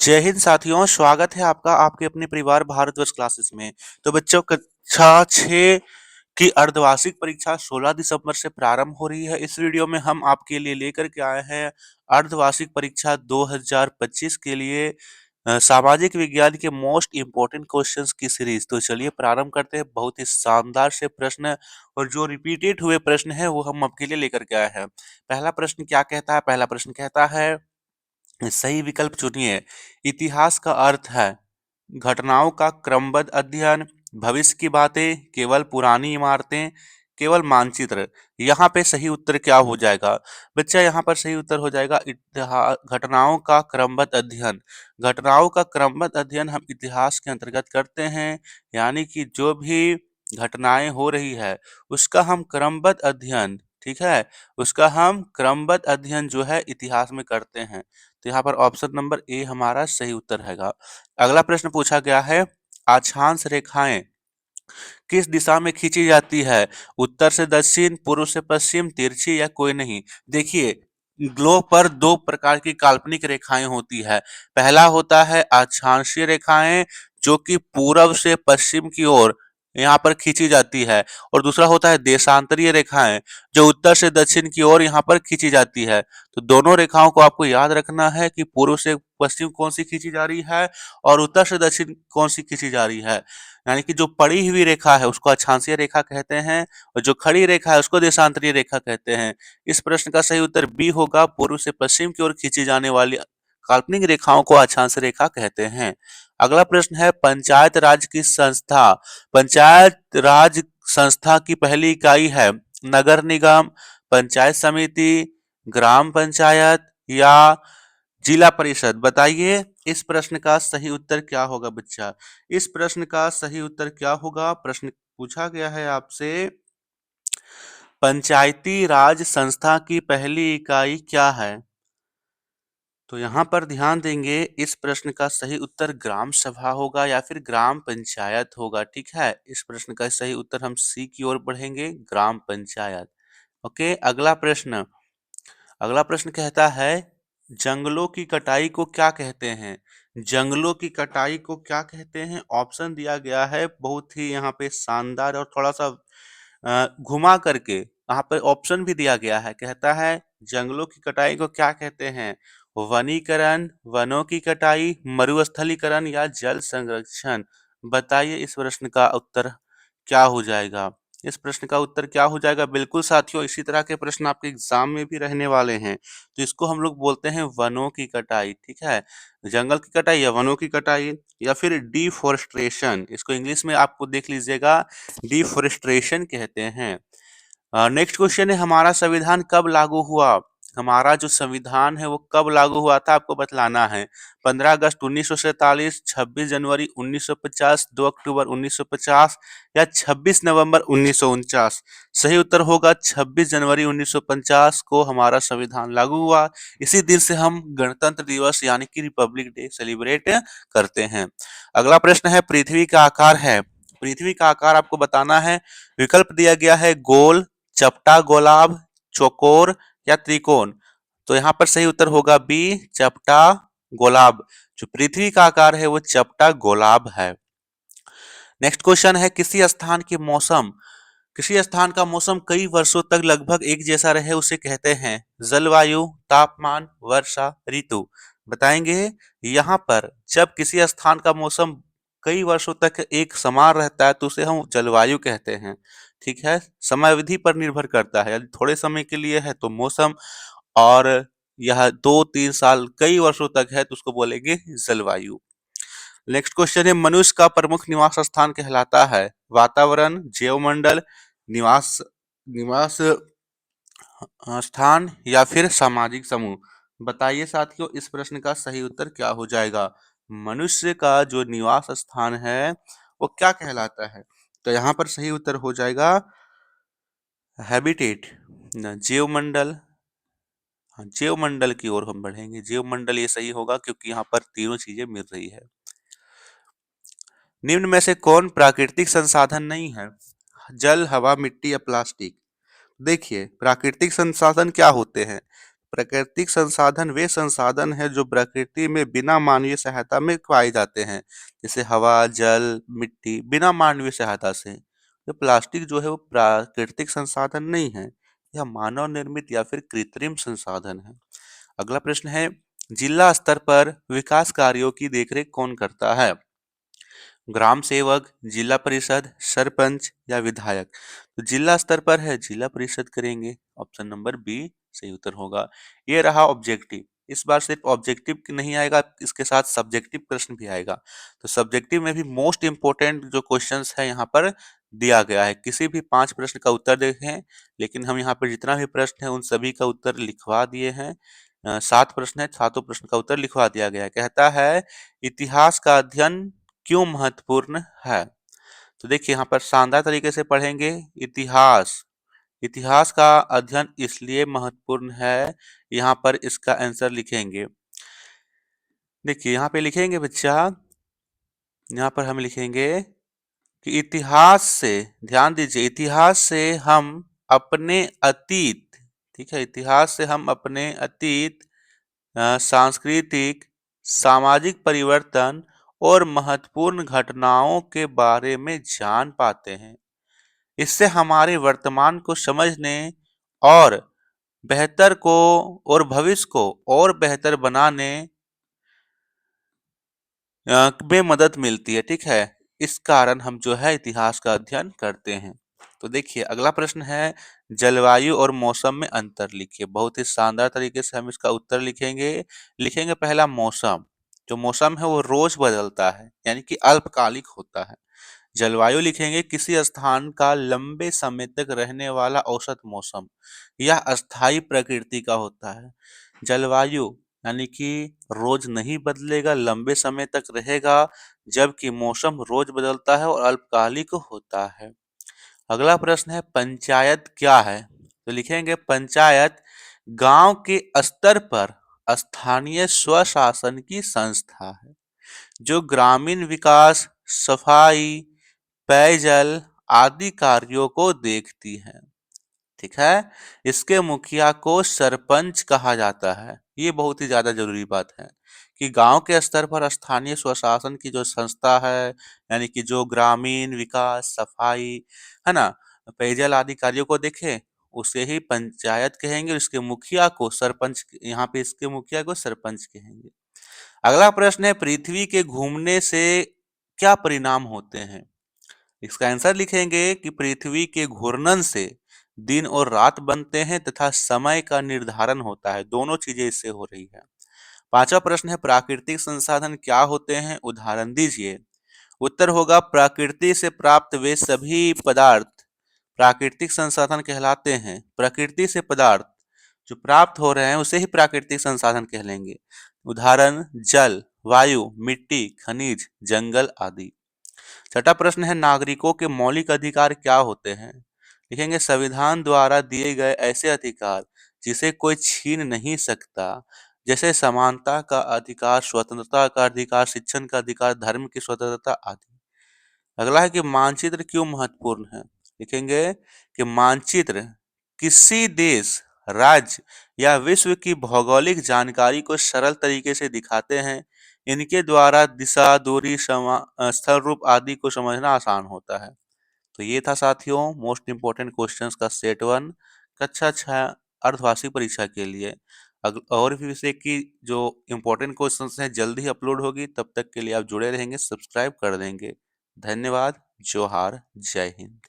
जय हिंद साथियों, स्वागत है आपका आपके अपने परिवार भारतवर्ष क्लासेस में। तो बच्चों, कक्षा 6 की अर्धवार्षिक परीक्षा 16 दिसंबर से प्रारंभ हो रही है। इस वीडियो में हम आपके लिए लेकर के आए हैं अर्धवार्षिक परीक्षा 2025 के लिए सामाजिक विज्ञान के मोस्ट इंपोर्टेंट क्वेश्चंस की सीरीज। तो चलिए प्रारंभ करते हैं। बहुत ही शानदार से प्रश्न और जो रिपीटेड हुए प्रश्न है वो हम आपके लिए लेकर के आए हैं। पहला प्रश्न क्या कहता है? पहला प्रश्न कहता है, सही विकल्प चुनिए। इतिहास का अर्थ है घटनाओं का क्रमबद्ध अध्ययन, भविष्य की बातें, केवल पुरानी इमारतें, केवल मानचित्र। यहाँ पे सही उत्तर क्या हो जाएगा? बच्चा, यहाँ पर सही उत्तर हो जाएगा इतिहास घटनाओं का क्रमबद्ध अध्ययन। घटनाओं का क्रमबद्ध अध्ययन हम इतिहास के अंतर्गत करते हैं, यानी कि जो भी घटनाएं हो रही है उसका हम क्रमबद्ध अध्ययन, ठीक है, उसका हम क्रमबद्ध अध्ययन जो है इतिहास में करते हैं। तो यहाँ पर ऑप्शन नंबर ए हमारा सही उत्तर हैगा। अगला प्रश्न पूछा गया है, अक्षांश रेखाएं किस दिशा में खींची जाती है? उत्तर से दक्षिण, पूर्व से पश्चिम, तिरछी या कोई नहीं। देखिए, ग्लोब पर दो प्रकार की काल्पनिक रेखाएं होती है। पहला होता है अक्षांशीय रेखाएं, जो कि पूर्व से पश्चिम की ओर यहाँ पर खींची जाती है, और दूसरा होता है देशांतरीय रेखाएं, जो उत्तर से दक्षिण की ओर यहाँ पर खींची जाती है। तो दोनों रेखाओं को आपको याद रखना है कि पूर्व से पश्चिम कौन सी खींची जा रही है और उत्तर से दक्षिण कौन सी खींची जा रही है। यानी कि जो पड़ी हुई रेखा है उसको अक्षांशीय रेखा कहते हैं, और जो खड़ी रेखा है उसको देशांतरीय रेखा कहते हैं। इस प्रश्न का सही उत्तर बी होगा। पूर्व से पश्चिम की ओर खींची जाने वाली काल्पनिक रेखाओं को अक्षांश रेखा कहते हैं। अगला प्रश्न है, पंचायत राज की संस्था। पंचायत राज संस्था की पहली इकाई है नगर निगम, पंचायत समिति, ग्राम पंचायत या जिला परिषद। बताइए इस प्रश्न का सही उत्तर क्या होगा बच्चा? इस प्रश्न का सही उत्तर क्या होगा? प्रश्न पूछा गया है आपसे, पंचायती राज संस्था की पहली इकाई क्या है? तो यहाँ पर ध्यान देंगे, इस प्रश्न का सही उत्तर ग्राम सभा होगा या फिर ग्राम पंचायत होगा। ठीक है, इस प्रश्न का सही उत्तर हम सी की ओर बढ़ेंगे, ग्राम पंचायत। ओके, अगला प्रश्न कहता है, जंगलों की कटाई को क्या कहते हैं? जंगलों की कटाई को क्या कहते हैं? ऑप्शन दिया गया है, बहुत ही यहाँ पे शानदार और थोड़ा सा घुमा करके यहाँ पर ऑप्शन भी दिया गया है। कहता है, जंगलों की कटाई को क्या कहते हैं? वनीकरण, वनों की कटाई, मरुस्थलीकरण या जल संरक्षण। बताइए इस प्रश्न का उत्तर क्या हो जाएगा? इस प्रश्न का उत्तर क्या हो जाएगा? बिल्कुल साथियों, इसी तरह के प्रश्न आपके एग्जाम में भी रहने वाले हैं। तो इसको हम लोग बोलते हैं वनों की कटाई। ठीक है, जंगल की कटाई या वनों की कटाई या फिर डिफोरेस्ट्रेशन, इसको इंग्लिश में आपको देख लीजिएगा, डिफोरेस्ट्रेशन कहते हैं। नेक्स्ट क्वेश्चन है, हमारा संविधान कब लागू हुआ? हमारा जो संविधान है वो कब लागू हुआ था आपको बतलाना है। 15 अगस्त 1947, 26 जनवरी 1950, 2 अक्टूबर 1950 या 26 नवंबर 1949। सही उत्तर होगा 26 जनवरी 1950 को हमारा संविधान लागू हुआ। इसी दिन से हम गणतंत्र दिवस यानी कि रिपब्लिक डे सेलिब्रेट करते हैं। अगला प्रश्न है, पृथ्वी का आकार है। पृथ्वी का आकार आपको बताना है। विकल्प दिया गया है, गोल, चपटा गोलाभ, चौकोर या त्रिकोण। तो यहाँ पर सही उत्तर होगा बी, चपटा गोलाभ। जो पृथ्वी का आकार है वो चपटा गोलाभ है। नेक्स्ट क्वेश्चन है, किसी स्थान का मौसम कई वर्षों तक लगभग एक जैसा रहे उसे कहते हैं जलवायु, तापमान, वर्षा, ऋतु। बताएंगे, यहाँ पर जब किसी स्थान का मौसम कई वर्षों तक एक समान रहता है तो उसे हम जलवायु कहते हैं। ठीक है, समय अवधि पर निर्भर करता है, यदि थोड़े समय के लिए है तो मौसम, और यह 2-3 साल कई वर्षों तक है तो उसको बोलेंगे जलवायु। नेक्स्ट क्वेश्चन है, मनुष्य का प्रमुख निवास स्थान कहलाता है वातावरण, जैवमंडल, निवास निवास स्थान या फिर सामाजिक समूह। बताइए साथियों इस प्रश्न का सही उत्तर क्या हो जाएगा? मनुष्य का जो निवास स्थान है वो क्या कहलाता है? तो यहाँ पर सही उत्तर हो जाएगा हैबिटेट, जैवमंडल। हाँ, जैवमंडल की ओर हम बढ़ेंगे, जैवमंडल ये सही होगा क्योंकि यहाँ पर तीनों चीजें मिल रही है। निम्न में से कौन प्राकृतिक संसाधन नहीं है? जल, हवा, मिट्टी या प्लास्टिक। देखिए, प्राकृतिक संसाधन क्या होते हैं? प्राकृतिक संसाधन वे संसाधन हैं जो प्रकृति में बिना मानवीय सहायता में पाए जाते हैं, जैसे हवा, जल, मिट्टी, बिना मानवीय सहायता से। ये प्लास्टिक जो है वो प्राकृतिक संसाधन नहीं है, यह मानव निर्मित या फिर कृत्रिम संसाधन है। अगला प्रश्न है, जिला स्तर पर विकास कार्यों की देखरेख कौन करता है? ग्राम सेवक, जिला परिषद, सरपंच या विधायक? तो जिला स्तर पर है, जिला परिषद करेंगे। ऑप्शन नंबर बी सही उत्तर होगा। ये रहा ऑब्जेक्टिव। इस बार सिर्फ ऑब्जेक्टिव नहीं आएगा, इसके साथ सब्जेक्टिव प्रश्न भी आएगा। तो सब्जेक्टिव में भी मोस्ट इंपोर्टेंट जो क्वेश्चंस है यहाँ पर दिया गया है। किसी भी 5 प्रश्न का उत्तर देखें, लेकिन हम यहाँ पर जितना भी प्रश्न है उन सभी का उत्तर लिखवा दिए हैं। 7 प्रश्न है, सातों प्रश्न का उत्तर लिखवा दिया गया है। कहता है, इतिहास का अध्ययन क्यों महत्वपूर्ण है? तो देखिए यहाँ पर शानदार तरीके से पढ़ेंगे। इतिहास इतिहास का अध्ययन इसलिए महत्वपूर्ण है, यहाँ पर इसका आंसर लिखेंगे। देखिए यहाँ पे लिखेंगे बच्चा, यहाँ पर हम लिखेंगे कि इतिहास से, ध्यान दीजिए, इतिहास से हम अपने अतीत, ठीक है, इतिहास से हम अपने अतीत, सांस्कृतिक, सामाजिक परिवर्तन और महत्वपूर्ण घटनाओं के बारे में जान पाते हैं। इससे हमारे वर्तमान को समझने और बेहतर को और भविष्य को और बेहतर बनाने में मदद मिलती है, ठीक है। इस कारण हम जो है इतिहास का अध्ययन करते हैं। तो देखिए अगला प्रश्न है, जलवायु और मौसम में अंतर लिखिए। बहुत ही शानदार तरीके से हम इसका उत्तर लिखेंगे। लिखेंगे पहला मौसम। जो मौसम है वो रोज बदलता है, यानी कि अल्पकालिक होता है। जलवायु लिखेंगे किसी स्थान का लंबे समय तक रहने वाला औसत मौसम। यह अस्थायी प्रकृति का होता है। जलवायु यानी कि रोज नहीं बदलेगा, लंबे समय तक रहेगा, जबकि मौसम रोज बदलता है और अल्पकालिक होता है। अगला प्रश्न है, पंचायत क्या है? तो लिखेंगे पंचायत गांव के स्तर पर स्थानीय स्वशासन की संस्था है, जो ग्रामीण विकास, सफाई, पेयजल आदि कार्यों को देखती है, ठीक है। इसके मुखिया को सरपंच कहा जाता है। ये बहुत ही ज्यादा जरूरी बात है कि गांव के स्तर पर स्थानीय स्वशासन की जो संस्था है, यानी कि जो ग्रामीण विकास, सफाई, है ना, पेयजल आदि कार्यों को देखे, उसे ही पंचायत कहेंगे। और इसके मुखिया को सरपंच, यहाँ पे इसके मुखिया को सरपंच कहेंगे। अगला प्रश्न है, पृथ्वी के घूमने से क्या परिणाम होते हैं? इसका आंसर लिखेंगे कि पृथ्वी के घूर्णन से दिन और रात बनते हैं तथा समय का निर्धारण होता है। दोनों चीजें इससे हो रही है। पांचवा प्रश्न है, प्राकृतिक संसाधन क्या होते हैं? उदाहरण दीजिए। उत्तर होगा, प्रकृति से प्राप्त वे सभी पदार्थ प्राकृतिक संसाधन कहलाते हैं। प्रकृति से पदार्थ जो प्राप्त हो रहे हैं उसे ही प्राकृतिक संसाधन कहलेंगे। उदाहरण, जल, वायु, मिट्टी, खनिज, जंगल आदि। छठा प्रश्न है, नागरिकों के मौलिक अधिकार क्या होते हैं? लिखेंगे, संविधान द्वारा दिए गए ऐसे अधिकार जिसे कोई छीन नहीं सकता, जैसे समानता का अधिकार, स्वतंत्रता का अधिकार, शिक्षण का अधिकार, धर्म की स्वतंत्रता आदि। अगला है कि मानचित्र क्यों महत्वपूर्ण है? लिखेंगे कि मानचित्र किसी देश, राज्य या विश्व की भौगोलिक जानकारी को सरल तरीके से दिखाते हैं। इनके द्वारा दिशा, दूरी, स्थल रूप आदि को समझना आसान होता है। तो ये था साथियों मोस्ट इंपोर्टेंट क्वेश्चंस का सेट 1 कक्षा 6 अर्धवार्षिक परीक्षा के लिए। और भी विषय की जो इंपॉर्टेंट क्वेश्चंस हैं जल्दी ही अपलोड होगी, तब तक के लिए आप जुड़े रहेंगे, सब्सक्राइब कर देंगे। धन्यवाद। जोहार, जय हिंद।